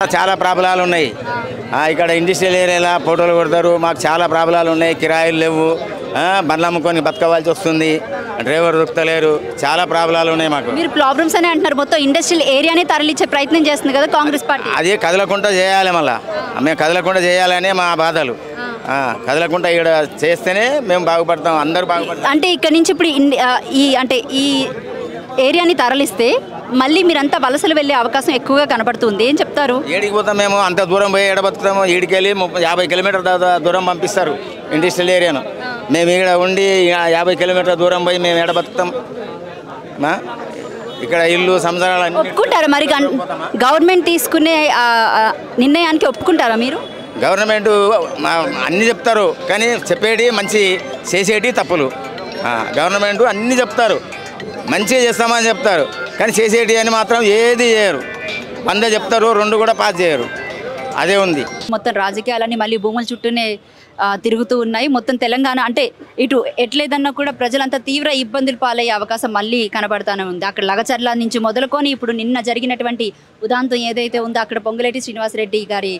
చాలా ప్రాబ్లాలు ఉన్నాయి. ఇక్కడ ఇండస్ట్రియల్ ఏరియాలో ఫోటోలు కొడతారు. మాకు చాలా ప్రాబ్లాలు ఉన్నాయి. కిరాయిలు లేవు, బండ్లు అమ్ముకొని బతకవలసి వస్తుంది. డ్రైవర్ దొరుకుతలేరు. చాలా ప్రాబ్లాలు ఉన్నాయి మాకు. మీరు ప్రాబ్లమ్స్ అని అంటున్నారు. మొత్తం ఇండస్ట్రియల్ ఏరియానే తరలించే ప్రయత్నం చేస్తుంది కదా కాంగ్రెస్ పార్టీ. అదే కదలకుండా చేయాలి. మళ్ళీ మేము కదలకుండా చేయాలనే మా బాధలు. కదలకుండా ఇక్కడ చేస్తేనే మేము బాగుపడతాం, అందరూ బాగుపడతాం. అంటే ఇక్కడ నుంచి ఇప్పుడు ఈ ఏరియాని తరలిస్తే మళ్ళీ మీరంతా వలసలు వెళ్ళే అవకాశం ఎక్కువగా కనబడుతుంది. ఏం చెప్తారు? ఏడికి పోతాం మేము? అంత దూరం పోయి ఎడబతుకుతాము. ఈడికి వెళ్ళి 50 కిలోమీటర్ల దూరం పంపిస్తారు ఇండస్ట్రియల్ ఏరియాను. మేము ఇక్కడ ఉండి 50 కిలోమీటర్ల దూరం పోయి మేము ఎడబతుకుతాం. ఇక్కడ ఇల్లు సంసారాలు ఒప్పుకుంటారా? మరి గవర్నమెంట్ తీసుకునే నిర్ణయానికి ఒప్పుకుంటారా మీరు? గవర్నమెంట్ అన్నీ చెప్తారు, కానీ చెప్పేటి మంచి, చేసేటి తప్పులు. గవర్నమెంట్ అన్నీ చెప్తారు, మంచిగా చేస్తామని చెప్తారు, కానీ చేసేటి అని మాత్రం ఏది చేయరు. 100 చెప్తారు, 2 కూడా పాస్ చేయరు. అదే ఉంది. మొత్తం రాజకీయాలన్నీ మళ్ళీ భూముల చుట్టూనే తిరుగుతూ ఉన్నాయి. మొత్తం తెలంగాణ అంటే ఇటు ఎట్లేదన్నా కూడా ప్రజలంతా తీవ్ర ఇబ్బందులు పాలయ్యే అవకాశం మళ్ళీ కనబడతానే ఉంది. అక్కడ లగచర్ల నుంచి మొదలుకొని ఇప్పుడు నిన్న జరిగినటువంటి ఉదాంతం ఏదైతే ఉందో అక్కడ పొంగులేటి శ్రీనివాసరెడ్డి గారి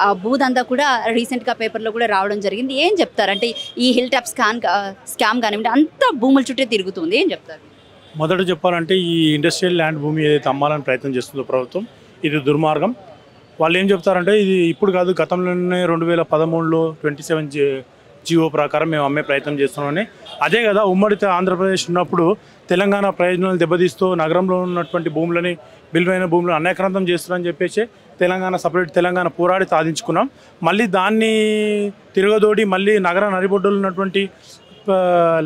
ఆ బూదంతా కూడా రీసెంట్గా పేపర్లో కూడా రావడం జరిగింది. ఏం చెప్తారంటే ఈ హిల్ టాప్ స్కామ్ కానివ్వండి అంతా భూముల చుట్టే తిరుగుతుంది, ఏం చెప్తారు? మొదట చెప్పాలంటే ఈ ఇండస్ట్రియల్ ల్యాండ్ భూమి ఏదైతే అమ్మాలని ప్రయత్నం చేస్తుందో ప్రభుత్వం, ఇది దుర్మార్గం. వాళ్ళు ఏం చెప్తారంటే ఇది ఇప్పుడు కాదు, గతంలోనే 2013లో 27 జీవో ప్రకారం మేము అమ్మే ప్రయత్నం చేస్తున్నామని. అదే కదా ఉమ్మడి ఆంధ్రప్రదేశ్ ఉన్నప్పుడు తెలంగాణ ప్రయోజనాలు దెబ్బతీస్తూ నగరంలో ఉన్నటువంటి భూములని, విలువైన భూములను అన్యాక్రాంతం చేస్తున్నారని చెప్పేసి సపరేట్ తెలంగాణ పోరాడి సాధించుకున్నాం. మళ్ళీ దాన్ని తిరగదోడి మళ్ళీ నగర నడిబొడ్డులు ఉన్నటువంటి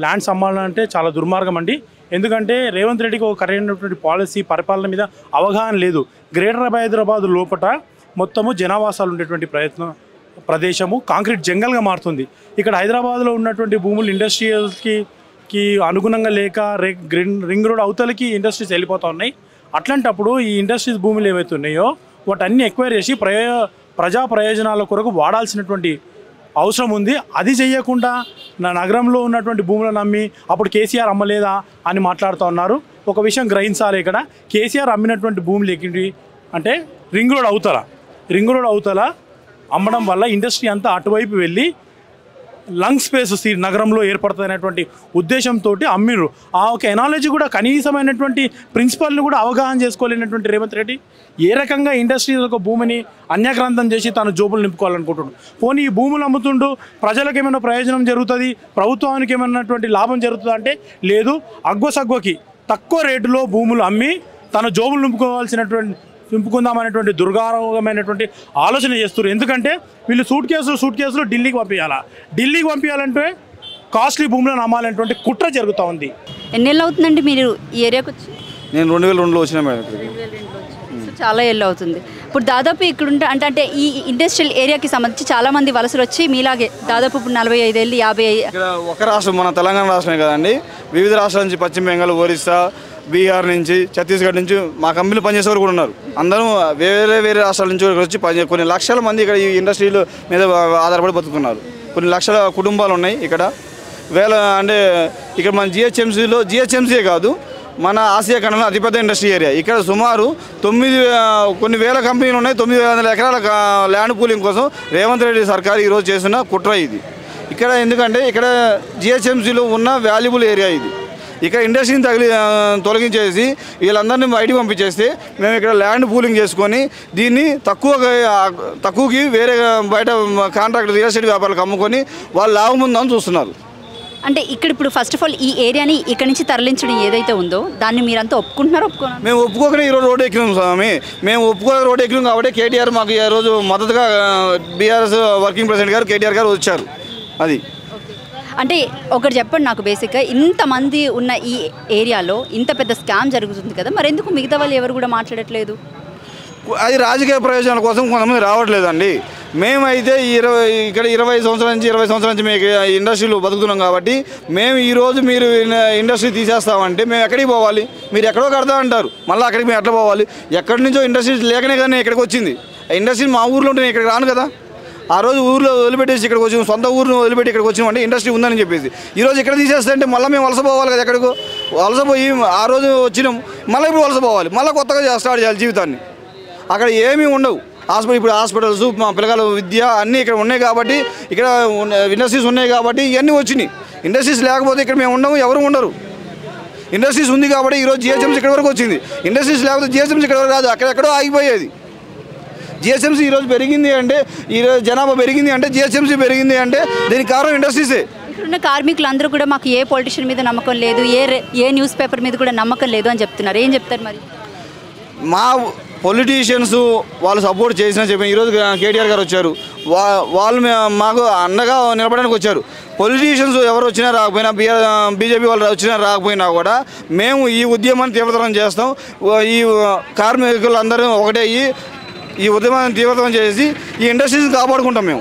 ల్యాండ్స్ అమ్మాలంటే చాలా దుర్మార్గం అండి. ఎందుకంటే రేవంత్ రెడ్డికి ఒక కరెక్టైనటువంటి పాలసీ, పరిపాలన మీద అవగాహన లేదు. గ్రేటర్ హైదరాబాద్ లోపల మొత్తము జనావాసాలు ఉండేటువంటి ప్రదేశము కాంక్రీట్ జంగల్గా మారుతుంది. ఇక్కడ హైదరాబాద్లో ఉన్నటువంటి భూములు ఇండస్ట్రియల్కి అనుగుణంగా లేక రింగ్ రోడ్ అవతలకి ఇండస్ట్రీస్ వెళ్ళిపోతూ ఉన్నాయి. అట్లాంటప్పుడు ఈ ఇండస్ట్రీస్ భూములు ఏవైతే ఉన్నాయో వాటన్ని ఎక్వైర్ చేసి ప్రజా ప్రయోజనాల కొరకు వాడాల్సినటువంటి అవసరం ఉంది. అది చేయకుండా నగరంలో ఉన్నటువంటి భూములను అమ్మి అప్పుడు కేసీఆర్ అమ్మలేదా అని మాట్లాడుతూ ఉన్నారు. ఒక విషయం గ్రహించాలి, ఇక్కడ కేసీఆర్ అమ్మినటువంటి భూములు ఏంటి అంటే రింగ్ రోడ్ అవతల అమ్మడం వల్ల ఇండస్ట్రీ అంతా అటువైపు వెళ్ళి లంగ్ స్పేస్ నగరంలో ఏర్పడుతున్నటువంటి ఉద్దేశంతో అమ్మిర్రు. ఆ ఒక ఎనాలజీ కూడా కనీసమైనటువంటి ప్రిన్సిపల్ని కూడా అవగాహన చేసుకోలేనటువంటి రేవంత్ రెడ్డి ఏ రకంగా ఇండస్ట్రీస్ ఒక భూమిని అన్యాక్రాంతం చేసి తను జోబులు నింపుకోవాలనుకుంటుండు. పోనీ ఈ భూములు అమ్ముతుండు, ప్రజలకు ఏమైనా ప్రయోజనం జరుగుతుంది, ప్రభుత్వానికి ఏమైనటువంటి లాభం జరుగుతుంది అంటే లేదు. అగ్వసగ్వకి తక్కువ రేటులో భూములు అమ్మి తన జోబులు నింపుకుందామనేటువంటి దుర్గారమైనటువంటి ఆలోచన చేస్తారు. ఎందుకంటే వీళ్ళు సూట్ కేసులు ఢిల్లీకి పంపించాలంటే కాస్ట్లీ భూములను అమ్మాలనేటువంటి కుట్ర జరుగుతూ ఉంది. ఎన్నేళ్ళు అవుతుందండి మీరు ఈ ఏరియాకి వచ్చి? నేను 2002లో వచ్చిన మేడం. చాలా ఏళ్ళు అవుతుంది. ఇప్పుడు దాదాపు ఇక్కడ అంటే ఈ ఇండస్ట్రియల్ ఏరియాకి సంబంధించి చాలా మంది వలసలు వచ్చి మీలాగే దాదాపు ఇప్పుడు 45 ఏళ్ళు 50 ఇక్కడ ఒక రాష్ట్రం మన తెలంగాణ రాష్ట్రమే కదండి, వివిధ రాష్ట్రాల నుంచి పశ్చిమ బెంగాల్, ఒరిస్సా, బీహార్ నుంచి, ఛత్తీస్గఢ్ నుంచి మా కంపెనీలు పనిచేసేవారు కూడా ఉన్నారు. అందరూ వేరే రాష్ట్రాల నుంచి వచ్చి కొన్ని లక్షల మంది ఇక్కడ ఈ ఇండస్ట్రీల మీద ఆధారపడి బతుకుతున్నారు. కొన్ని లక్షల కుటుంబాలు ఉన్నాయి ఇక్కడ. ఇక్కడ మన జిహెచ్ఎంసీయే కాదు, మన ఆసియా ఖండంలో అతిపెద్ద ఇండస్ట్రీ ఏరియా. ఇక్కడ సుమారు కొన్ని వేల కంపెనీలు ఉన్నాయి. 900 ఎకరాల ల్యాండ్ పూలింగ్ కోసం రేవంత్ రెడ్డి సర్కార్ ఈరోజు చేసిన కుట్ర ఇది. ఇక్కడ ఎందుకంటే ఇక్కడ జిహెచ్ఎంసీలో ఉన్న వాల్యుబుల్ ఏరియా ఇది. ఇక్కడ ఇండస్ట్రీని తొలగించేసి వీళ్ళందరినీ బయటికి పంపించేస్తే మేము ఇక్కడ ల్యాండ్ పూలింగ్ చేసుకొని దీన్ని తక్కువకి వేరే బయట కాంట్రాక్ట్ రియల్ ఎస్టేట్ వ్యాపారాలకు అమ్ముకొని వాళ్ళు లాభం ఉందని చూస్తున్నారు. అంటే ఇక్కడ ఇప్పుడు ఫస్ట్ ఆఫ్ ఆల్ ఈ ఏరియాని ఇక్కడ నుంచి తరలించడం ఏదైతే ఉందో దాన్ని మీరంతా ఒప్పుకుంటున్నారో మేము ఒప్పుకోకనే ఈరోజు రోడ్ ఎక్కినాం స్వామి. మేము ఒప్పుకోక రోడ్ ఎక్కినాం కాబట్టి కేటీఆర్ మాకు ఈ రోజు మద్దతుగా బీఆర్ఎస్ వర్కింగ్ ప్రెసిడెంట్ గారు కేటీఆర్ గారు వచ్చారు. అది అంటే ఒకటి చెప్పండి నాకు, బేసిక్గా ఇంతమంది ఉన్న ఈ ఏరియాలో ఇంత పెద్ద స్కామ్ జరుగుతుంది కదా, మరి ఎందుకు మిగతా వాళ్ళు ఎవరు కూడా మాట్లాడట్లేదు? అది రాజకీయ ప్రయోజనాల కోసం కొంతమంది రావట్లేదండి. మేమైతే ఇక్కడ 20 సంవత్సరాల నుంచి మీకు ఇండస్ట్రీలో బతుకుతున్నాం కాబట్టి మేము ఈరోజు మీరు ఇండస్ట్రీ తీసేస్తామంటే మేము ఎక్కడికి పోవాలి? మీరు ఎక్కడో కడతా అంటారు, మళ్ళీ అక్కడికి మేము ఎట్లా పోవాలి? ఎక్కడి నుంచో ఇండస్ట్రీ లేకనే కదా నేను ఇక్కడికి వచ్చింది. ఇండస్ట్రీ మా ఊర్లో ఉంటే నేను ఇక్కడికి రాను కదా. ఆ రోజు ఊర్లో వదిలిపెట్టేసి ఇక్కడికి వచ్చి సొంత ఊరిని వదిలిపెట్టి ఇక్కడికి వచ్చినామంటే ఇండస్ట్రీ ఉందని చెప్పేసి ఈరోజు ఇక్కడ తీసేస్తే అంటే మళ్ళీ మేము వలసపోవాలి కదా. ఎక్కడికో వలసపోయి ఆ రోజు వచ్చినాం, మళ్ళీ ఇప్పుడు వలసపోవాలి, మళ్ళీ కొత్తగా స్టార్ట్ చేయాలి జీవితాన్ని. అక్కడ ఏమీ ఉండవు. ఇప్పుడు హాస్పిటల్స్ మా పిల్లల విద్య అన్నీ ఇక్కడ ఉన్నాయి కాబట్టి ఇక్కడ ఇండస్ట్రీస్ ఉన్నాయి కాబట్టి ఇవన్నీ వచ్చినాయి. ఇండస్ట్రీస్ లేకపోతే ఇక్కడ మేము ఉండము, ఎవరు ఉండరు. ఇండస్ట్రీస్ ఉంది కాబట్టి ఈరోజు జిహెచ్ఎంసీ ఇక్కడ వరకు వచ్చింది. ఇండస్ట్రీస్ లేకపోతే జిహెచ్ఎంసీ ఇక్కడ వరకు కాదు, అక్కడెక్కడో ఆగిపోయేది. జిహెచ్ఎంసీ ఈరోజు పెరిగింది అంటే, ఈరోజు జనాభా పెరిగింది అంటే, జిహెచ్ఎంసీ పెరిగింది అంటే దీనికి కారణం ఇండస్ట్రీసే. ఇక్కడున్న కార్మికులందరూ కూడా మాకు ఏ పొలిటీషియన్ మీద నమ్మకం లేదు, ఏ న్యూస్ పేపర్ మీద కూడా నమ్మకం లేదు అని చెప్తున్నారు. ఏం చెప్తారు మరి? మా పొలిటీషియన్స్ వాళ్ళు సపోర్ట్ చేసినా చెప్పిన ఈరోజు కేటీఆర్ గారు వచ్చారు, వాళ్ళు మాకు అండగా నిలబడడానికి వచ్చారు. పొలిటీషియన్స్ ఎవరు వచ్చినా రాకపోయినా, బీజేపీ వాళ్ళు వచ్చినా రాకపోయినా కూడా మేము ఈ ఉద్యమాన్ని తీవ్రతరం చేస్తాం. ఈ కార్మికులందరూ ఒకటే ఈ ఉద్యమాన్ని తీవ్రతరం చేసి ఈ ఇండస్ట్రీస్ని కాపాడుకుంటాం మేము.